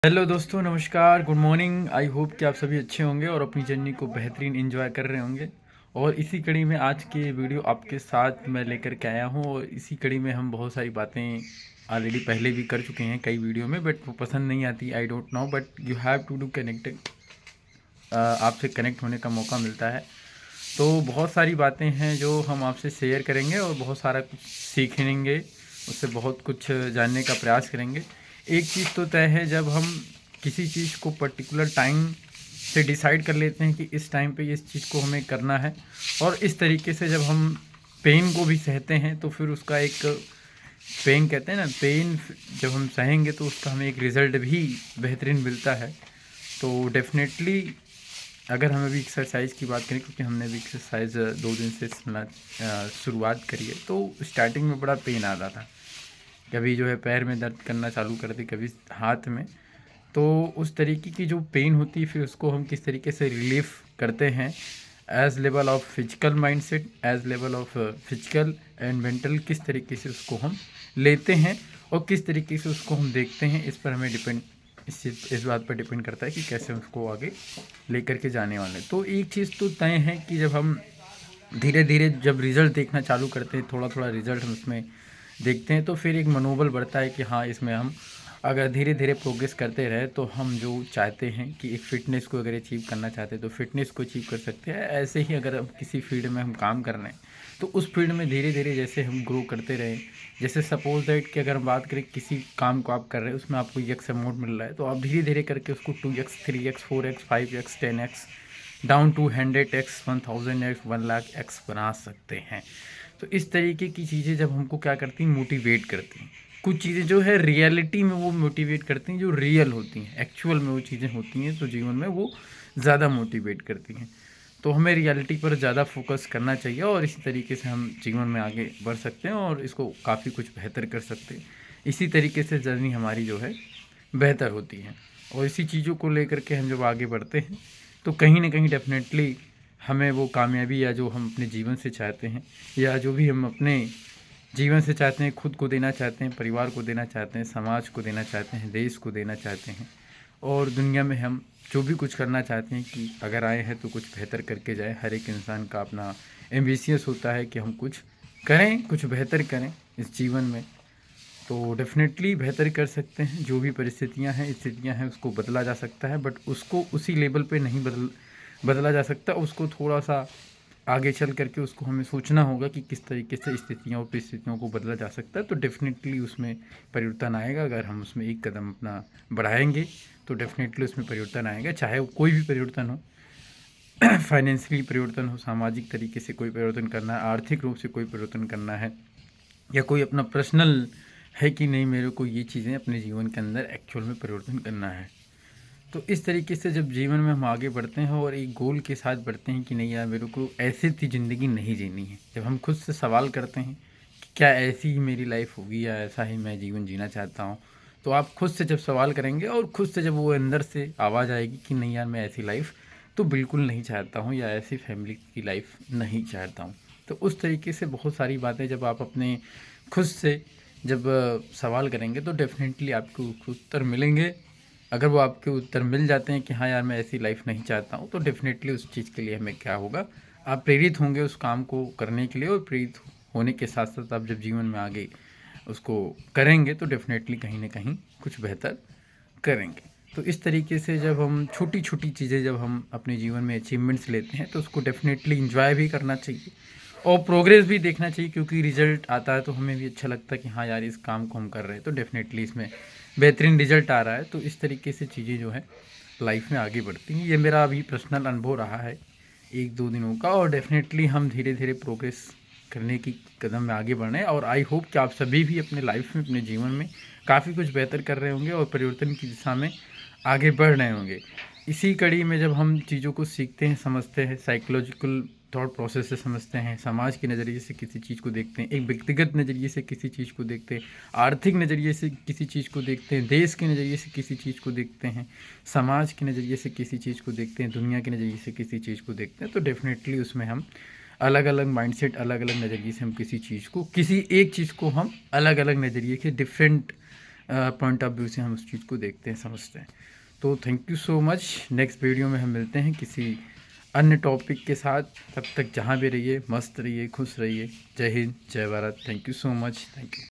Hello दोस्तों, नमस्कार, good morning. I hope कि आप सभी अच्छे होंगे और अपनी जर्नी को बेहतरीन एंजॉय कर रहे होंगे। और इसी कड़ी में आज के वीडियो आपके साथ मैं लेकर के आया हूँ। और इसी कड़ी में हम बहुत सारी बातें ऑलरेडी पहले भी कर चुके हैं कई वीडियो में, बट वो पसंद नहीं आती। I don't know, but you have to do connected. आपसे कनेक्ट होने का मौका मिलता है। तो बहुत सारी बातें हैं जो हम आपसे शेयर करेंगे और बहुत सारा कुछ सीखेंगे, उससे बहुत कुछ जानने का प्रयास करेंगे। एक चीज़ तो तय है, जब हम किसी चीज़ को पर्टिकुलर टाइम से डिसाइड कर लेते हैं कि इस टाइम पे इस चीज़ को हमें करना है, और इस तरीके से जब हम पेन को भी सहते हैं, तो फिर उसका एक पेन कहते हैं ना, पेन जब हम सहेंगे तो उसका हमें एक रिज़ल्ट भी बेहतरीन मिलता है। तो डेफिनेटली अगर हम अभी एक्सरसाइज की बात करें, क्योंकि हमने अभी एक्सरसाइज 2 दिन से शुरुआत करी है, तो स्टार्टिंग में बड़ा पेन आता था। कभी जो है पैर में दर्द करना चालू कर दी, कभी हाथ में। तो उस तरीके की जो पेन होती है, फिर उसको हम किस तरीके से रिलीफ करते हैं as level of physical mindset, as level of physical and mental, किस तरीके से उसको हम लेते हैं और किस तरीके से उसको हम देखते हैं, इस पर हमें डिपेंड, इस बात पर डिपेंड करता है कि कैसे उसको आगे लेकर के जाने वाले। तो एक चीज़ तो तय है कि जब हम धीरे धीरे जब रिज़ल्ट देखना चालू करते हैं, थोड़ा थोड़ा रिज़ल्ट हम उसमें देखते हैं, तो फिर एक मनोबल बढ़ता है कि हाँ, इसमें हम अगर धीरे धीरे प्रोग्रेस करते रहे तो हम जो चाहते हैं कि एक फ़िटनेस को अगर अचीव करना चाहते हैं तो फ़िटनेस को अचीव कर सकते हैं। ऐसे ही अगर हम किसी फील्ड में हम काम कर रहे हैं, तो उस फील्ड में धीरे धीरे जैसे हम ग्रो करते रहें, जैसे सपोज दैट कि अगर हम बात करें किसी काम को आप कर रहे हैं, उसमें आपको एक्स अमाउंट मिल रहा है, तो आप धीरे धीरे करके उसको 2x, 3x, 4x, 5x, 10x down to 100x, 1000x, 1,00,000x बना सकते हैं। तो इस तरीके की चीज़ें जब हमको क्या करती हैं, मोटिवेट करती हैं। कुछ चीज़ें जो है रियलिटी में वो मोटिवेट करती हैं, जो रियल होती हैं, एक्चुअल में वो चीज़ें होती हैं, तो जीवन में वो ज़्यादा मोटिवेट करती हैं। तो हमें रियलिटी पर ज़्यादा फोकस करना चाहिए, और इसी तरीके से हम जीवन में आगे बढ़ सकते हैं और इसको काफ़ी कुछ बेहतर कर सकते हैं। इसी तरीके से जर्नी हमारी जो है बेहतर होती है, और इसी चीज़ों को लेकर के हम जब आगे बढ़ते हैं, तो कहीं ना कहीं डेफिनेटली हमें वो कामयाबी, या जो हम अपने जीवन से चाहते हैं, या जो भी हम अपने जीवन से चाहते हैं, खुद को देना चाहते हैं, परिवार को देना चाहते हैं, समाज को देना चाहते हैं, देश को देना चाहते हैं, और दुनिया में हम जो भी कुछ करना चाहते हैं कि अगर आए हैं तो कुछ बेहतर करके जाए। हर एक इंसान का अपना एम्बिशियस होता है कि हम कुछ करें, कुछ बेहतर करें इस जीवन में। तो डेफिनेटली बेहतर कर सकते हैं। जो भी परिस्थितियां हैं, स्थितियां हैं, उसको बदला जा सकता है, बट उसको उसी लेवल पे नहीं बदला जा सकता। उसको थोड़ा सा आगे चल करके उसको हमें सोचना होगा कि किस तरीके से स्थितियों और परिस्थितियों को बदला जा सकता है। तो डेफिनेटली उसमें परिवर्तन आएगा। अगर हम उसमें एक कदम अपना बढ़ाएंगे तो डेफिनेटली उसमें परिवर्तन आएगा, चाहे वो कोई भी परिवर्तन हो। फाइनेंशियली परिवर्तन हो, सामाजिक तरीके से कोई परिवर्तन करना है, आर्थिक रूप से कोई परिवर्तन करना है, या कोई अपना पर्सनल है कि नहीं, मेरे को ये चीज़ें अपने जीवन के अंदर एक्चुअल में परिवर्तन करना है। तो इस तरीके से जब जीवन में हम आगे बढ़ते हैं और एक गोल के साथ बढ़ते हैं कि नहीं यार, मेरे को ऐसी थी ज़िंदगी नहीं जीनी है, जब हम खुद से सवाल करते हैं कि क्या ऐसी ही मेरी लाइफ होगी या ऐसा ही मैं जीवन जीना चाहता हूँ, तो आप खुद से जब सवाल करेंगे और खुद से जब वो अंदर से आवाज़ आएगी कि नहीं यार, मैं ऐसी लाइफ तो बिल्कुल नहीं चाहता हूँ, या ऐसी फैमिली की लाइफ नहीं चाहता हूँ। तो उस तरीके से बहुत सारी बातें जब आप अपने खुद से जब सवाल करेंगे, तो डेफिनेटली आपको उत्तर मिलेंगे। अगर वो आपके उत्तर मिल जाते हैं कि हाँ यार, मैं ऐसी लाइफ नहीं चाहता हूँ, तो डेफिनेटली उस चीज़ के लिए हमें क्या होगा, आप प्रेरित होंगे उस काम को करने के लिए। और प्रेरित होने के साथ साथ आप जब जीवन में आगे उसको करेंगे, तो डेफिनेटली कहीं ना कहीं कुछ बेहतर करेंगे। तो इस तरीके से जब हम छोटी छोटी चीज़ें जब हम अपने जीवन में अचीवमेंट्स लेते हैं, तो उसको डेफिनेटली इंजॉय भी करना चाहिए और प्रोग्रेस भी देखना चाहिए, क्योंकि रिजल्ट आता है तो हमें भी अच्छा लगता है कि हाँ यार, इस काम को हम कर रहे हैं तो डेफिनेटली इसमें बेहतरीन रिजल्ट आ रहा है। तो इस तरीके से चीज़ें जो है लाइफ में आगे बढ़ती हैं। ये मेरा अभी पर्सनल अनुभव रहा है 1-2 दिनों का, और डेफिनेटली हम धीरे धीरे प्रोग्रेस करने की कदम में आगे बढ़ रहे हैं। और आई होप कि आप सभी भी अपने लाइफ में, अपने जीवन में काफ़ी कुछ बेहतर कर रहे होंगे और परिवर्तन की दिशा में आगे बढ़ रहे होंगे। इसी कड़ी में जब हम चीज़ों को सीखते हैं, समझते हैं, साइकोलॉजिकल थॉट प्रोसेस से समझते हैं, समाज के नज़रिए से किसी चीज़ को देखते हैं, एक व्यक्तिगत नज़रिए से किसी चीज़ को देखते हैं, आर्थिक नज़रिए से किसी चीज़ को देखते हैं, देश के नज़रिए से किसी चीज़ को देखते हैं, समाज के नज़रिए से किसी चीज़ को देखते हैं, दुनिया के नज़रिए से किसी चीज़ को देखते हैं, तो डेफिनेटली उसमें हम अलग अलग माइंडसेट, अलग अलग नज़रिए से हम किसी चीज़ को, किसी एक चीज़ को हम अलग अलग नज़रिए के डिफरेंट पॉइंट ऑफ व्यू से हम उस चीज़ को देखते हैं, समझते हैं। तो thank you so much. Next video में हम मिलते हैं किसी अन्य टॉपिक के साथ। तब तक जहाँ भी रहिए मस्त रहिए, खुश रहिए। जय हिंद, जय Bharat. Thank you so much. Thank you.